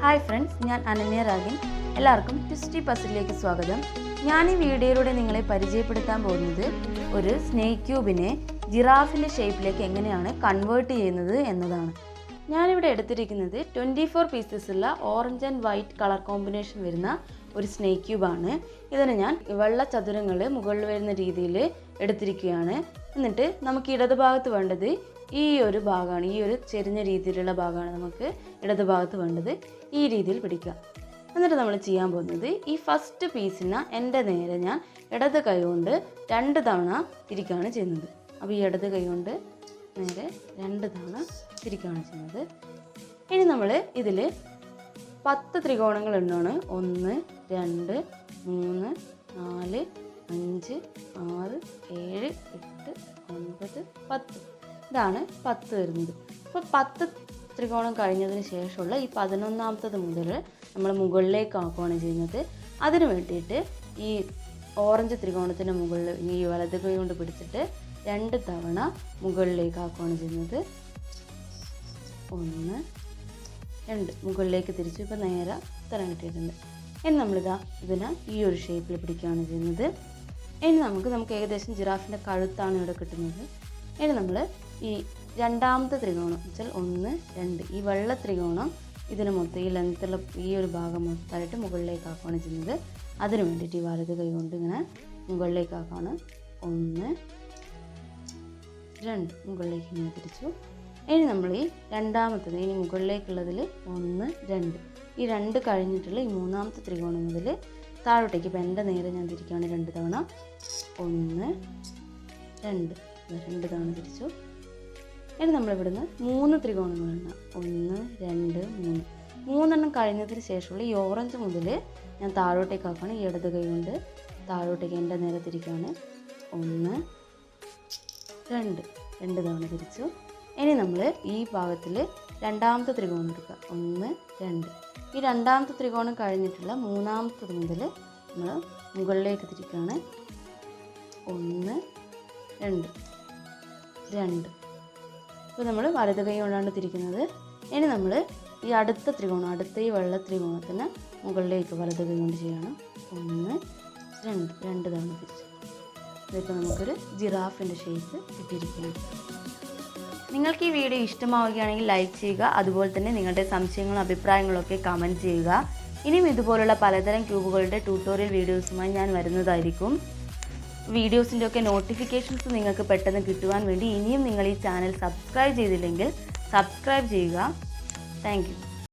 Hi friends, ഞാൻ അനന്യ രാഗിൻ. എല്ലാവർക്കും twisty പസിലേക്ക് സ്വാഗതം. ഞാൻ ഈ വീഡിയോയിലൂടെ നിങ്ങളെ പരിചയപ്പെടുത്താൻ പോകുന്നത് ഒരു സ്നേക്ക് ക്യൂബിനെ ജിറാഫിൻ്റെ ഷേപ്പിലേക്ക് എങ്ങനെയാണ് കൺവേർട്ട് ചെയ്യുന്നത് എന്നതാണ്. ഞാനിവിടെ എടുത്തിരിക്കുന്നത് 24 പീസസ് ഉള്ള orange and white colour combination വരുന്ന ഒരു സ്നേക്ക് ക്യൂബാണ്. ഇതിന് ഞാൻ വെള്ള ചതുരങ്ങൾ മുകളിൽ വരുന്ന രീതിയിൽ എടുത്തിരിക്കുകയാണ്. എന്നിട്ട് നമുക്ക് ഇടതുഭാഗത്ത് വേണ്ടത് ഈ ഒരു ഭാഗമാണ്, ഈ ഒരു ചെരിഞ്ഞ രീതിയിലുള്ള ഭാഗമാണ് നമുക്ക് ഇടതുഭാഗത്ത് വേണ്ടത്. ഈ രീതിയിൽ പിടിക്കുക. എന്നിട്ട് നമ്മൾ ചെയ്യാൻ പോകുന്നത് ഈ ഫസ്റ്റ് പീസിന് എൻ്റെ നേരെ ഞാൻ ഇടത് കൈ കൊണ്ട് 2 തവണ തിരിക്കുകയാണ് ചെയ്യുന്നത്. അപ്പോൾ ഈ ഇടത് കൈ കൊണ്ട് നേരെ 2 തവണ തിരിക്കുകയാണ് ചെയ്യുന്നത്. ഇനി നമ്മൾ ഇതിൽ 10 ത്രികോണങ്ങൾ എണ്ണമാണ്. 1 2 3 4 5 6 7 8 9 10. ഇതാണ് 10 വരുന്നത്. അപ്പോൾ 10 ത്രികോണം കഴിഞ്ഞതിന് ശേഷമുള്ള ഈ 11ാമത്തത് മുതൽ നമ്മൾ മുകളിലേക്ക് ആക്കുകയാണ് ചെയ്യുന്നത്. അതിന് വേണ്ടിയിട്ട് ഈ ഓറഞ്ച് ത്രികോണത്തിൻ്റെ മുകളിൽ ഈ വലത് കൈ കൊണ്ട് പിടിച്ചിട്ട് 2 തവണ മുകളിലേക്ക് ആക്കുകയാണ് ചെയ്യുന്നത്. 1 2 മുകളിലേക്ക് തിരിച്ചു. ഇപ്പോൾ നേരെ ഉത്തരം കിട്ടിയിട്ടുണ്ട്. ഇനി നമ്മളിതാ ഇതിനെ ഈ ഒരു ഷേപ്പിൽ പിടിക്കുകയാണ് ചെയ്യുന്നത്. ഇനി നമുക്ക് ഏകദേശം ജിറാഫിൻ്റെ കഴുത്താണ് ഇവിടെ കിട്ടുന്നത്. ഇനി നമ്മൾ ഈ 2ാമത്തെ ത്രികോണം വെച്ചാൽ 1 2 ഈ വെള്ള ത്രികോണം ഇതിന് മൊത്തം ഈ ലെങ്ത്തുള്ള ഈ ഒരു ഭാഗം മൊത്തമായിട്ട് മുകളിലേക്ക് ആക്കുകയാണ് ചെയ്യുന്നത്. അതിന് വേണ്ടിയിട്ട് ഈ വലത് കൈ കൊണ്ട് ഇങ്ങനെ മുകളിലേക്ക് ആക്കുകയാണ്. 1 2 മുകളിലേക്ക് ഇങ്ങനെ തിരിച്ചു. ഇനി നമ്മൾ ഈ 2ാമത്തത് ഇനി മുകളിലേക്കുള്ളതിൽ 1 2 ഈ 2 കഴിഞ്ഞിട്ടുള്ള ഈ 3ാമത്തെ ത്രികോണം മുതൽ താഴോട്ടേക്ക് ഇപ്പം എൻ്റെ നേരെ ഞാൻ തിരിക്കുകയാണ് 2 തവണ. 1 2 തവണ തിരിച്ചു. ഇനി നമ്മളിവിടുന്ന് 3 ത്രികോണങ്ങളുണ്ട്. 1 2 3 3 കഴിഞ്ഞതിന് ശേഷമുള്ള ഈ ഓറഞ്ച് മുതൽ ഞാൻ താഴോട്ടേക്ക് ആക്കുകയാണ്. ഈ ഇടത് കൈ കൊണ്ട് താഴോട്ടേക്ക് എൻ്റെ നേരെ തിരിക്കുകയാണ്. 1 2 തവണ തിരിച്ചു. ഇനി നമ്മൾ ഈ ഭാഗത്തിൽ 2ാമത്തെ ത്രികോണം എടുക്കുക. 1 2 ഈ 2ാമത്തെ ത്രികോണം കഴിഞ്ഞിട്ടുള്ള 3ാമത്തത് മുതൽ നമ്മൾ മുകളിലേക്ക് തിരിക്കുകയാണ്. 1 2 ഇപ്പോൾ നമ്മൾ വലത് കൈ കൊണ്ടാണ് തിരിക്കുന്നത്. ഇനി നമ്മൾ ഈ അടുത്ത ത്രികോണം, അടുത്ത ഈ വെള്ള ത്രികോണത്തിന് മുകളിലേക്ക് വലത് കൈ കൊണ്ട് ചെയ്യണം. 1 2 തവണ തിരിച്ചു. ഇതിപ്പോൾ നമുക്കൊരു ജിറാഫിൻ്റെ ഷേപ്പ് കിട്ടിയിരിക്കുകയാണ്. നിങ്ങൾക്ക് ഈ വീഡിയോ ഇഷ്ടമാവുകയാണെങ്കിൽ ലൈക്ക് ചെയ്യുക. അതുപോലെ തന്നെ നിങ്ങളുടെ സംശയങ്ങളും അഭിപ്രായങ്ങളൊക്കെ കമൻറ്റ് ചെയ്യുക. ഇനിയും ഇതുപോലുള്ള പലതരം ക്യൂബുകളുടെ ട്യൂട്ടോറിയൽ വീഡിയോസുമായി ഞാൻ വരുന്നതായിരിക്കും. വീഡിയോസിൻ്റെ ഒക്കെ നോട്ടിഫിക്കേഷൻസ് നിങ്ങൾക്ക് പെട്ടെന്ന് കിട്ടുവാൻ വേണ്ടി ഇനിയും നിങ്ങൾ ഈ ചാനൽ സബ്സ്ക്രൈബ് ചെയ്തില്ലെങ്കിൽ സബ്സ്ക്രൈബ് ചെയ്യുക. Thank you.